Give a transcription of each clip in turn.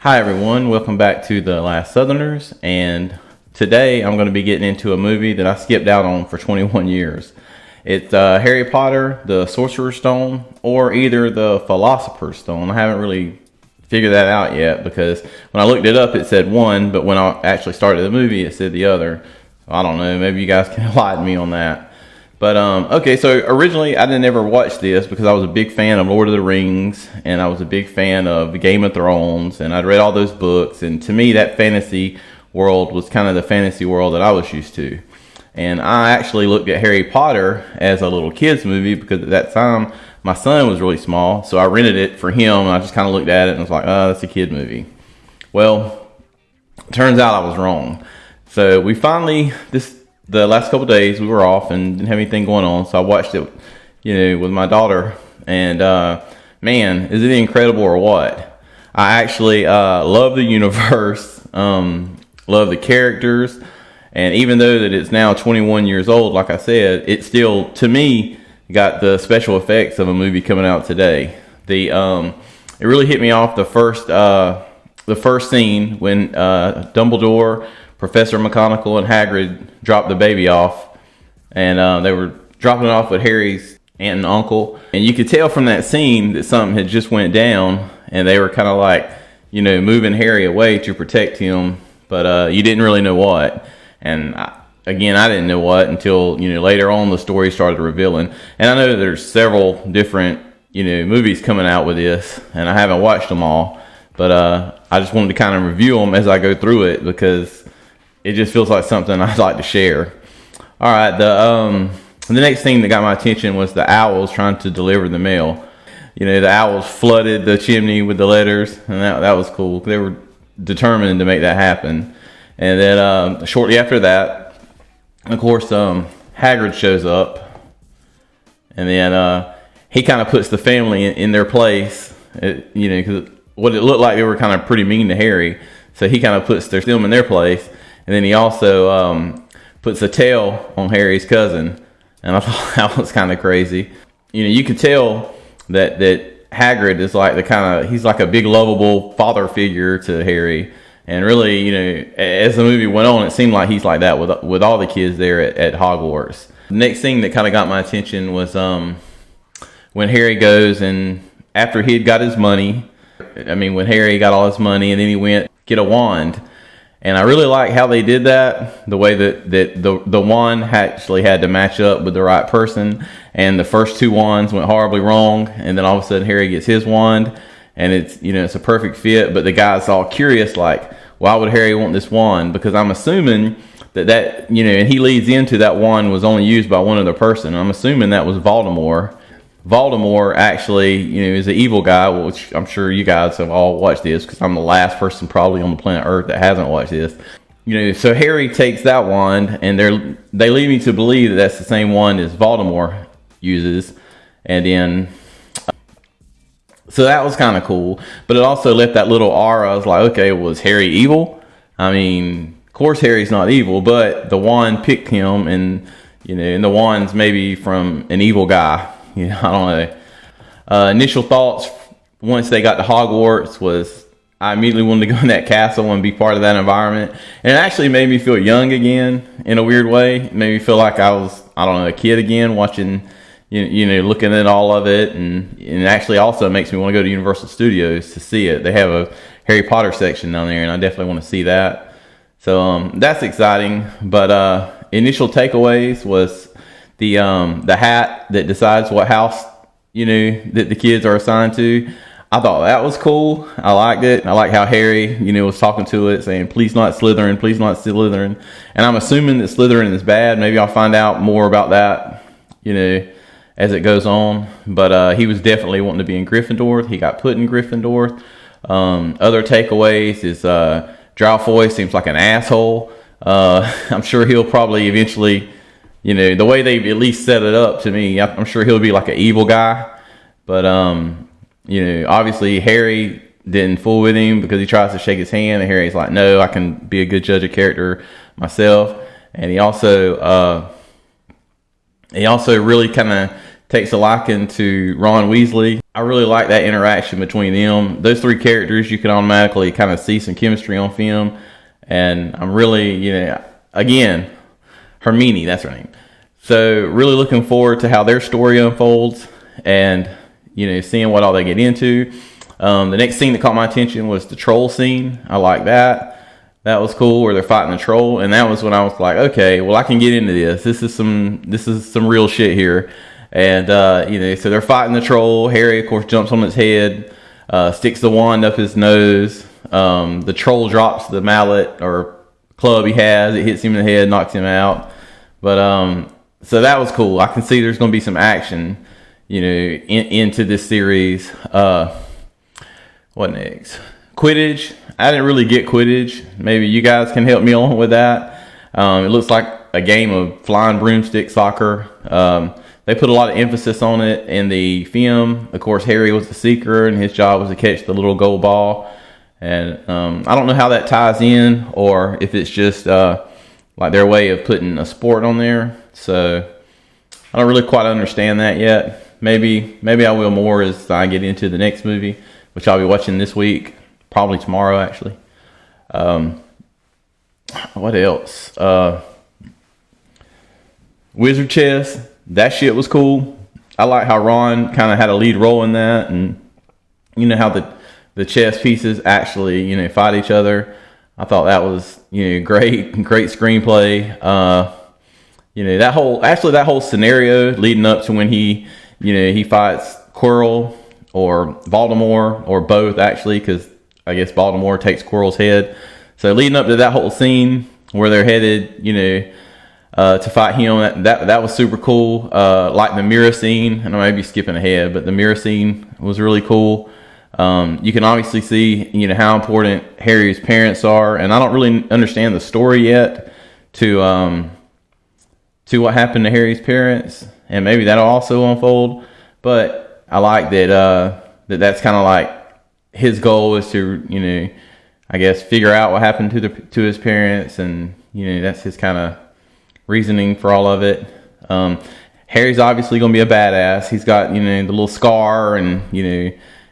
Hi everyone, welcome back to The Last Southerners, and today I'm going to be getting into a movie that I skipped out on for 21 years. It's Harry Potter, the Sorcerer's Stone, or either the Philosopher's Stone. I haven't really figured that out yet because when I looked it up it said one, but when I actually started the movie it said the other. So I don't know, maybe you guys can enlighten me on that. But okay, so originally I didn't ever watch this because I was a big fan of Lord of the Rings and I was a big fan of Game of Thrones and I'd read all those books, and to me that fantasy world was kind of the fantasy world that I was used to. And I actually looked at Harry Potter as a little kid's movie because at that time my son was really small, so I rented it for him and I just kind of looked at it and was like, oh, that's a kid movie. Well, turns out I was wrong. So we finally, the last couple of days we were off and didn't have anything going on, so I watched it, with my daughter, and man, is it incredible or what? I actually love the universe, love the characters, and even though that it's now 21 years old, like I said, it still, to me, got the special effects of a movie coming out today. It really hit me off the first scene when Dumbledore, Professor McGonagall, and Hagrid dropped the baby off, and they were dropping it off with Harry's aunt and uncle, and you could tell from that scene that something had just went down, and they were kind of like, moving Harry away to protect him, but you didn't really know what. And I didn't know what until later on the story started revealing. And I know that there's several different movies coming out with this, and I haven't watched them all, but I just wanted to kind of review them as I go through it because it just feels like something I'd like to share. All right, the next thing that got my attention was the owls trying to deliver the mail. The owls flooded the chimney with the letters, and that was cool. They were determined to make that happen. And then shortly after that, of course, Hagrid shows up, and then he kind of puts the family in their place. Because what it looked like they were kind of pretty mean to Harry, so he kind of puts them in their place. And then he also puts a tail on Harry's cousin, and I thought that was kind of crazy. You could tell that Hagrid is like he's like a big lovable father figure to Harry. And really, as the movie went on, it seemed like he's like that with all the kids there at Hogwarts. The next thing that kind of got my attention was when Harry goes, and after he had got his money, when Harry got all his money, and then he went get a wand. And I really like how they did that, the way that the wand actually had to match up with the right person. And the first two wands went horribly wrong, and then all of a sudden Harry gets his wand, and it's a perfect fit. But the guy's all curious, like, why would Harry want this wand? Because I'm assuming that and he leads into that wand was only used by one other person. I'm assuming that was Voldemort. Voldemort actually, is an evil guy, which I'm sure you guys have all watched this because I'm the last person probably on the planet Earth that hasn't watched this. So Harry takes that wand, and they lead me to believe that that's the same wand as Voldemort uses, and then so that was kind of cool. But it also left that little aura. I was like, okay, was Harry evil? Of course Harry's not evil, but the wand picked him, and and the wand's maybe from an evil guy. I don't know. Initial thoughts once they got to Hogwarts was I immediately wanted to go in that castle and be part of that environment. And it actually made me feel young again in a weird way. It made me feel like I was, a kid again watching, looking at all of it. And it actually also makes me want to go to Universal Studios to see it. They have a Harry Potter section down there, and I definitely want to see that. So that's exciting. But initial takeaways was the hat that decides what house that the kids are assigned to. I thought that was cool. I liked it. I like how Harry was talking to it, saying please not Slytherin, please not Slytherin. And I'm assuming that Slytherin is bad. Maybe I'll find out more about that as it goes on. But he was definitely wanting to be in Gryffindor. He got put in Gryffindor. Other takeaways is Malfoy seems like an asshole. I'm sure he'll probably eventually, the way they at least set it up to me, I'm sure he'll be like an evil guy. But, obviously Harry didn't fool with him because he tries to shake his hand, and Harry's like, no, I can be a good judge of character myself. And he also really kind of takes a liking to Ron Weasley. I really like that interaction between them. Those three characters, you can automatically kind of see some chemistry on film. And I'm really, again, Hermione, that's her name. So really looking forward to how their story unfolds and, seeing what all they get into. The next scene that caught my attention was the troll scene. I like that. That was cool, where they're fighting the troll, and that was when I was like, okay, well, I can get into this. This is some real shit here. And so they're fighting the troll. Harry, of course, jumps on its head, sticks the wand up his nose. The troll drops the mallet or club he has. It hits him in the head, knocks him out. But so that was cool. I can see there's going to be some action, into this series. What next? Quidditch. I didn't really get Quidditch. Maybe you guys can help me along with that. It looks like a game of flying broomstick soccer. They put a lot of emphasis on it in the film. Of course, Harry was the seeker, and his job was to catch the little gold ball. And I don't know how that ties in, or if it's just like their way of putting a sport on there. So I don't really quite understand that yet. Maybe I will more as I get into the next movie, which I'll be watching this week, probably tomorrow actually. What else? Wizard chess. That shit was cool. I like how Ron kind of had a lead role in that, and how the chess pieces actually fight each other. I thought that was great screenplay. That whole scenario leading up to when he fights Quirrell or Voldemort, or both actually, because I guess Voldemort takes Quirrell's head. So leading up to that whole scene where they're headed, to fight him, that was super cool. Like the mirror scene, and I may be skipping ahead, but the mirror scene was really cool. You can obviously see, how important Harry's parents are, and I don't really understand the story yet to what happened to Harry's parents, and maybe that'll also unfold. But I like that's kind of like his goal is to, I guess, figure out what happened to his parents, and that's his kind of reasoning for all of it. Harry's obviously going to be a badass. He's got, the little scar, and,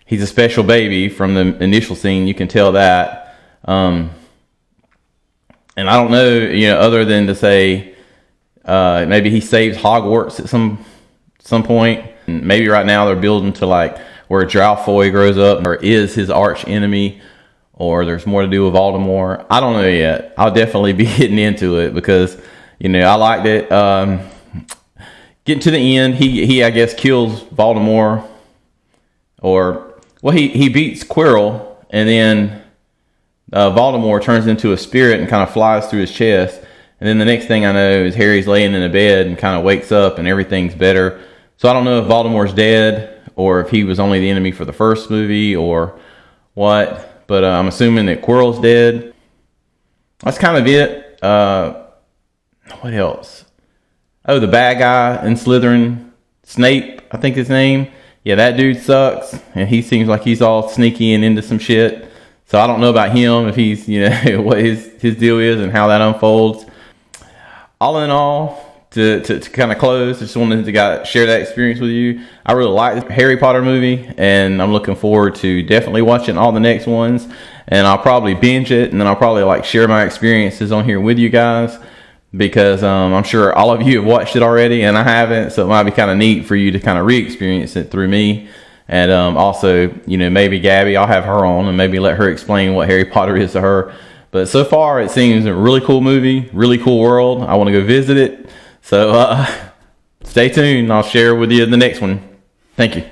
he's a special baby from the initial scene. You can tell that. And I don't know, other than to say, maybe he saves Hogwarts at some point. And maybe right now they're building to like where Malfoy grows up or is his arch enemy, or there's more to do with Voldemort. I don't know yet. I'll definitely be getting into it because, I liked it. Getting to the end, he I guess kills Voldemort, or he beats Quirrell, and then Voldemort turns into a spirit and kind of flies through his chest. And then the next thing I know is Harry's laying in a bed and kind of wakes up and everything's better. So I don't know if Voldemort's dead or if he was only the enemy for the first movie or what. But I'm assuming that Quirrell's dead. That's kind of it. What else? Oh, the bad guy in Slytherin, Snape, I think his name. Yeah, that dude sucks. And he seems like he's all sneaky and into some shit. So I don't know about him, if he's, what his deal is and how that unfolds. All in all, to kind of close, just wanted to share that experience with you. I really like the Harry Potter movie, and I'm looking forward to definitely watching all the next ones. And I'll probably binge it, and then I'll probably share my experiences on here with you guys, because I'm sure all of you have watched it already, and I haven't. So it might be kind of neat for you to kind of re-experience it through me. And also, maybe Gabby, I'll have her on and maybe let her explain what Harry Potter is to her. But so far, it seems a really cool movie, really cool world. I want to go visit it. So stay tuned. I'll share with you the next one. Thank you.